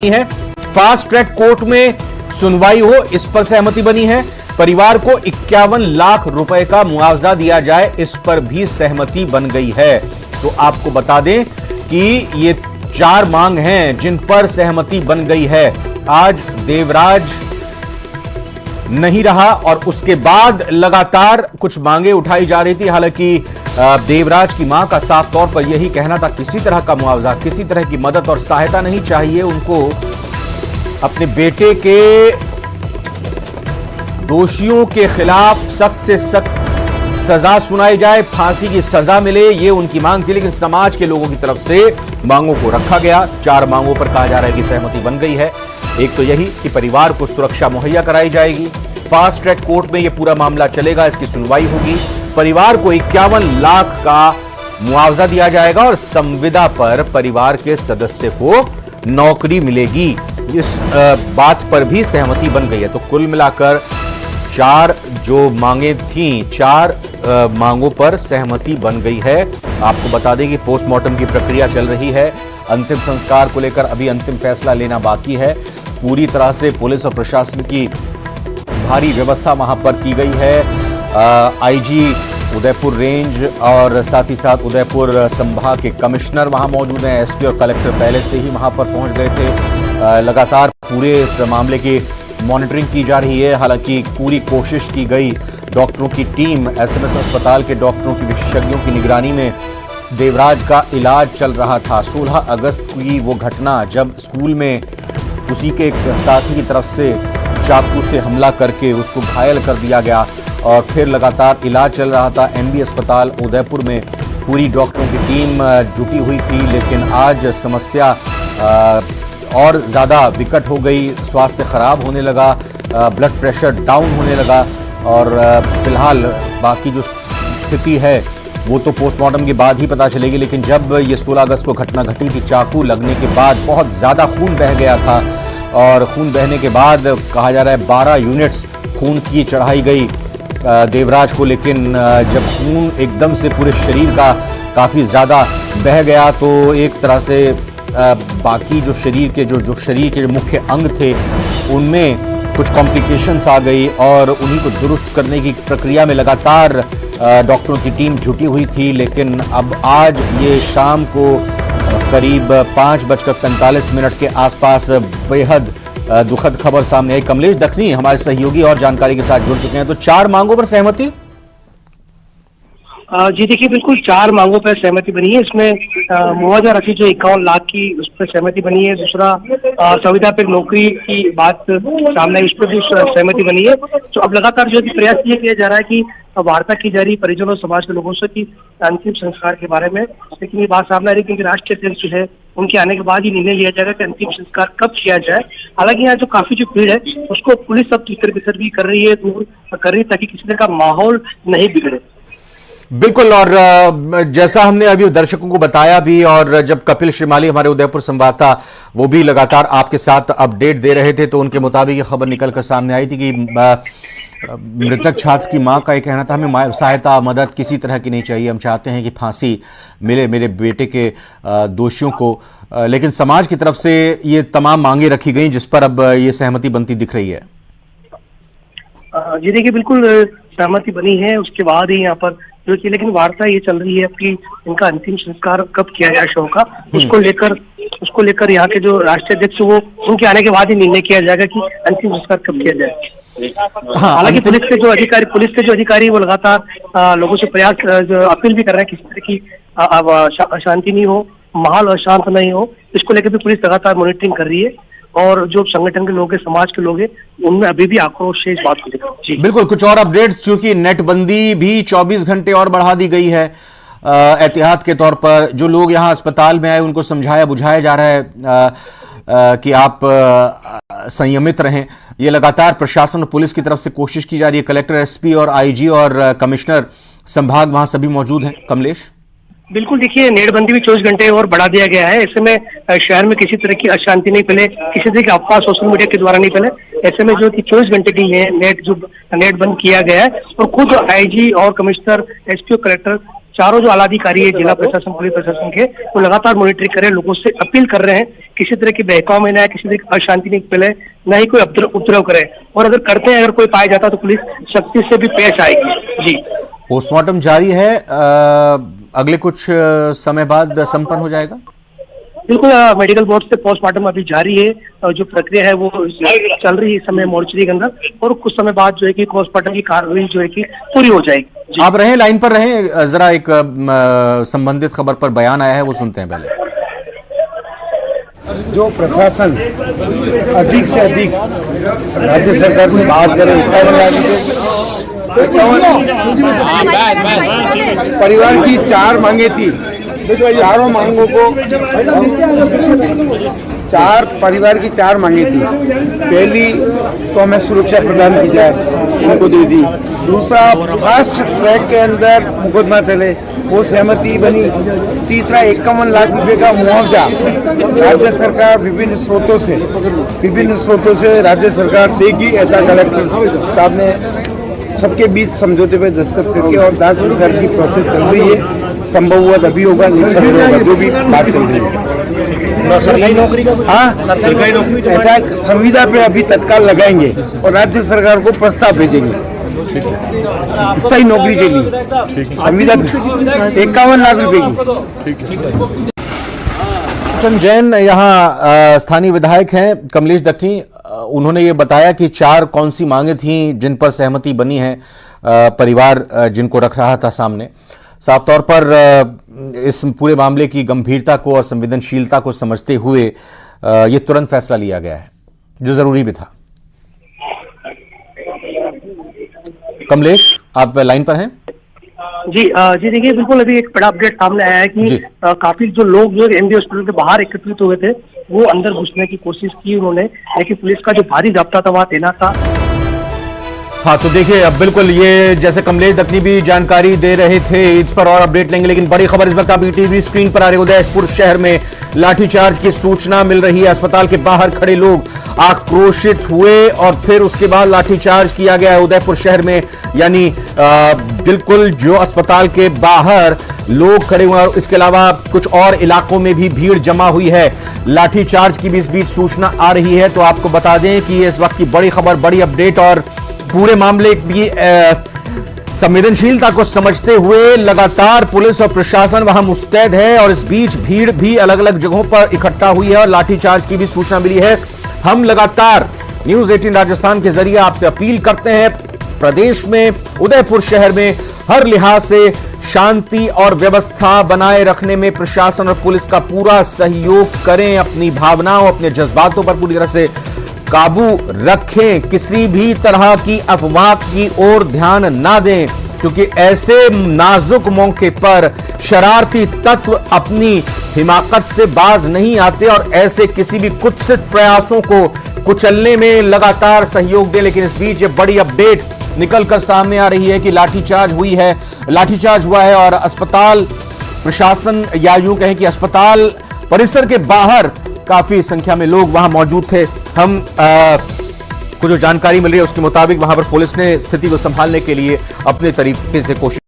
है। Fast track court में सुनवाई हो, इस पर सहमति बनी है। परिवार को 51 लाख रुपए का मुआवजा दिया जाए, इस पर भी सहमति बन गई है। तो आपको बता दें कि ये 4 मांग हैं जिन पर सहमति बन गई है। आज देवराज नहीं रहा और उसके बाद लगातार कुछ मांगे उठाई जा रही थी। हालांकि देवराज की मां का साफ तौर पर यही कहना था, किसी तरह का मुआवजा, किसी तरह की मदद और सहायता नहीं चाहिए उनको। अपने बेटे के दोषियों के खिलाफ सख्त से सख्त सजा सुनाई जाए, फांसी की सजा मिले, ये उनकी मांग थी। लेकिन समाज के लोगों की तरफ से मांगों को रखा गया। 4 मांगों पर कहा जा रहा है कि सहमति बन गई है। एक तो यही कि परिवार को सुरक्षा मुहैया कराई जाएगी, फास्ट ट्रैक कोर्ट में यह पूरा मामला चलेगा, इसकी सुनवाई होगी, परिवार को 51 लाख का मुआवजा दिया जाएगा और संविदा पर परिवार के सदस्य को नौकरी मिलेगी। इस बात पर भी सहमति बन गई है। तो कुल मिलाकर 4 जो मांगे थीं, 4 मांगों पर सहमति बन गई है। आपको बता दें कि पोस्टमार्टम की प्रक्रिया चल रही है। अंतिम संस्कार को लेकर अभी अंतिम फैसला लेना बाकी है। पूरी तरह से पुलिस और प्रशासन की भारी व्यवस्था वहां पर की गई है। आईजी उदयपुर रेंज और साथ ही साथ उदयपुर संभाग के कमिश्नर वहां मौजूद हैं। एसपी और कलेक्टर पहले से ही वहां पर पहुंच गए थे। लगातार पूरे इस मामले की मॉनिटरिंग की जा रही है। हालांकि पूरी कोशिश की गई, डॉक्टरों की टीम, एसएमएस अस्पताल के डॉक्टरों की, विशेषज्ञों की निगरानी में देवराज का इलाज चल रहा था। 16 अगस्त की वो घटना जब स्कूल में उसी के एक साथी की तरफ से चाकू से हमला करके उसको घायल कर दिया गया और फिर लगातार इलाज चल रहा था। एमबी अस्पताल उदयपुर में पूरी डॉक्टरों की टीम जुटी हुई थी। लेकिन आज समस्या और ज़्यादा विकट हो गई, स्वास्थ्य खराब होने लगा, ब्लड प्रेशर डाउन होने लगा और फिलहाल बाकी जो स्थिति है वो तो पोस्टमार्टम के बाद ही पता चलेगी। लेकिन जब ये 16 अगस्त को घटना घटी थी, चाकू लगने के बाद बहुत ज़्यादा खून बह गया था और खून बहने के बाद कहा जा रहा है 12 यूनिट्स खून की चढ़ाई गई देवराज को। लेकिन जब खून एकदम से पूरे शरीर का काफ़ी ज़्यादा बह गया तो एक तरह से बाकी जो शरीर के जो मुख्य अंग थे उनमें कुछ कॉम्प्लिकेशंस आ गई और उन्हीं को दुरुस्त करने की प्रक्रिया में लगातार डॉक्टरों की टीम जुटी हुई थी। लेकिन अब आज ये शाम को करीब 5:45 के आसपास बेहद दुखद खबर सामने आई। कमलेश दखनी हमारे सहयोगी और जानकारी के साथ जुड़ चुके हैं। तो 4 मांगों पर सहमति? जी देखिए, बिल्कुल 4 मांगों पर सहमति बनी है। इसमें मुआवजा राशि जो 51 लाख की, उस पर सहमति बनी है। दूसरा संविदा पर नौकरी की बात सामने, इस पर भी सहमति बनी है। तो अब लगातार जो प्रयास ये किया जा रहा है कि वार्ता की जा रही परिजनों और समाज के लोगों से कि अंतिम संस्कार के बारे में। लेकिन ये बात सामने आ रही है कि राष्ट्रीय अध्यक्ष जो है उनके आने के बाद ही निर्णय लिया जाएगा कि अंतिम संस्कार कब किया जाए। हालांकि यहाँ जो काफी जो भीड़ है उसको पुलिस अब तितर-बितर भी कर रही है, दूर कर रही है, ताकि किसी तरह का माहौल नहीं बिगड़े। बिल्कुल। और जैसा हमने अभी दर्शकों को बताया भी, और जब कपिल श्रीमाली हमारे उदयपुर संवाददाता वो भी लगातार आपके साथ अपडेट दे रहे थे, तो उनके मुताबिक ये खबर निकलकर सामने आई थी कि मृतक छात्र की मां का ये कहना था, हमें सहायता मदद किसी तरह की नहीं चाहिए, हम चाहते हैं कि फांसी मिले मेरे बेटे के दोषियों को। लेकिन समाज की तरफ से ये तमाम मांगे रखी गई जिस पर अब ये सहमति बनती दिख रही है। जी देखिए, बिल्कुल सहमति बनी है। उसके बाद ही यहाँ पर जो कि लेकिन वार्ता ये चल रही है कि इनका अंतिम संस्कार कब किया जाए शव का, उसको लेकर यहाँ के जो राष्ट्रीय अध्यक्ष वो उनके आने के बाद ही निर्णय किया जाएगा कि अंतिम संस्कार कब किया जाए। हालांकि पुलिस के जो अधिकारी वो लगातार लोगों से प्रयास जो अपील भी कर रहे हैं किसी तरह की अशांति नहीं हो, माहौल अशांत नहीं हो। इसको लेकर भी पुलिस लगातार मॉनिटरिंग कर रही है और जो संगठन के लोग हैं, समाज के लोग हैं, उनमें अभी भी आक्रोश है इस बात को लेकर। जी बिल्कुल। कुछ और अपडेट्स, चूंकि नेटबंदी भी 24 घंटे और बढ़ा दी गई है एहतियात के तौर पर। जो लोग यहाँ अस्पताल में आए उनको समझाया बुझाया जा रहा है कि आप संयमित रहें। ये लगातार प्रशासन और पुलिस की तरफ से कोशिश की जा रही है। कलेक्टर, एसपी और आईजी और कमिश्नर संभाग वहां सभी मौजूद हैं। कमलेश? बिल्कुल, देखिए, नेटबंदी भी 24 घंटे और बढ़ा दिया गया है। ऐसे में शहर में किसी तरह की अशांति नहीं फैले, किसी तरह की अफवाह सोशल मीडिया के द्वारा नहीं फैले। ऐसे में जो कि 24 घंटे के लिए नेट बंद किया गया है और खुद आईजी और कमिश्नर, एसपी और कलेक्टर चारों जो आलाधिकारी है जिला प्रशासन पुलिस प्रशासन के, वो लगातार मॉनिटरिंग कर रहे हैं, लोगों से अपील कर रहे हैं किसी तरह की बहकाव में ना है, किसी तरह की अशांति नहीं फैले, ना ही कोई उपद्रव करे, और अगर करते हैं, अगर कोई पाया जाता तो पुलिस सख्ती से भी पेश आएगी। जी, पोस्टमार्टम जारी है, अगले कुछ समय बाद संपन्न हो जाएगा। बिल्कुल, मेडिकल बोर्ड से पोस्टमार्टम अभी जारी है, जो प्रक्रिया है वो चल रही है इस समय मोर्चरी के अंदर, और कुछ समय बाद जो है कि पोस्टमार्टम की कार्रवाई जो है कि पूरी हो जाएगी। आप रहें, लाइन पर रहें, जरा एक संबंधित खबर पर बयान आया है, वो सुनते हैं पहले। जो प्रशासन अधिक से अधिक राज्य सरकार से बात करे, 51 परिवार की 4 मांगे थी, चारों मांगों को 4 परिवार की 4 मांगे थी। पहली तो हमें सुरक्षा प्रदान की जाए, उनको दे दी। दूसरा, फास्ट ट्रैक के अंदर मुकदमा चले, वो सहमति बनी। तीसरा, 51 लाख रुपए का मुआवजा राज्य सरकार विभिन्न स्रोतों से राज्य सरकार देगी, ऐसा कलेक्टर साहब ने सबके बीच समझौते पे दस्तखत करके, और 10,000 की प्रोसेस चल रही है। संभवतः अभी होगा, नहीं होगा, जो भी बात चल रही है। सरकारी नौकरी का, हाँ, सरकारी नौकरी ऐसा संविदा पे अभी तत्काल लगाएंगे और राज्य सरकार को प्रस्ताव भेजेंगे स्थायी नौकरी के लिए। संविदा 51 लाख रुपए की। चंद जैन यहाँ स्थानीय विधायक हैं, कमलेश दक्खनी, उन्होंने ये बताया कि 4 कौन सी मांगे थी जिन पर सहमति बनी है, परिवार जिनको रख रहा था सामने। साफ तौर पर इस पूरे मामले की गंभीरता को और संवेदनशीलता को समझते हुए ये तुरंत फैसला लिया गया है, जो जरूरी भी था। कमलेश, आप लाइन पर हैं? जी, देखिए, बिल्कुल अभी एक बड़ा अपडेट सामने आया है कि काफी जो लोग जो एमडी हॉस्पिटल के बाहर एकत्रित हुए थे, वो अंदर घुसने की कोशिश की उन्होंने, लेकिन पुलिस का जो भारी जाब्ता था वहां तैनात था। हाँ, तो देखिए, अब बिल्कुल ये जैसे कमलेश दक्खनी भी जानकारी दे रहे थे, इस पर और अपडेट लेंगे, लेकिन बड़ी खबर इस वक्त आप टीवी स्क्रीन पर आ रही है। उदयपुर शहर में लाठीचार्ज की सूचना मिल रही है। अस्पताल के बाहर खड़े लोग आक्रोशित हुए और फिर उसके बाद लाठीचार्ज किया गया है उदयपुर शहर में, यानी बिल्कुल जो अस्पताल के बाहर लोग खड़े हुए हैं, इसके अलावा कुछ और इलाकों में भी भीड़ जमा हुई है। लाठीचार्ज की भी इस बीच सूचना आ रही है, तो आपको बता दें कि इस वक्त की बड़ी खबर, बड़ी अपडेट, और पूरे मामले की संवेदनशीलता को समझते हुए लगातार पुलिस और प्रशासन वहां मुस्तैद है, और इस बीच भीड़ भी अलग अलग जगहों पर इकट्ठा हुई है और लाठीचार्ज की भी सूचना मिली है। हम लगातार न्यूज 18 राजस्थान के जरिए आपसे अपील करते हैं, प्रदेश में, उदयपुर शहर में हर लिहाज से शांति और व्यवस्था बनाए रखने में प्रशासन और पुलिस का पूरा सहयोग करें, अपनी भावनाओं, अपने जज्बातों पर पूरी तरह से काबू रखें, किसी भी तरह की अफवाह की ओर ध्यान ना दें, क्योंकि ऐसे नाजुक मौके पर शरारती तत्व अपनी हिमाकत से बाज नहीं आते और ऐसे किसी भी कुत्सित प्रयासों को कुचलने में लगातार सहयोग दें। लेकिन इस बीच ये बड़ी अपडेट निकलकर सामने आ रही है कि लाठीचार्ज हुआ है और अस्पताल प्रशासन, या यूं कहें कि अस्पताल परिसर के बाहर काफी संख्या में लोग वहां मौजूद थे। हम को जो जानकारी मिल रही है उसके मुताबिक वहां पर पुलिस ने स्थिति को संभालने के लिए अपने तरीके से कोशिश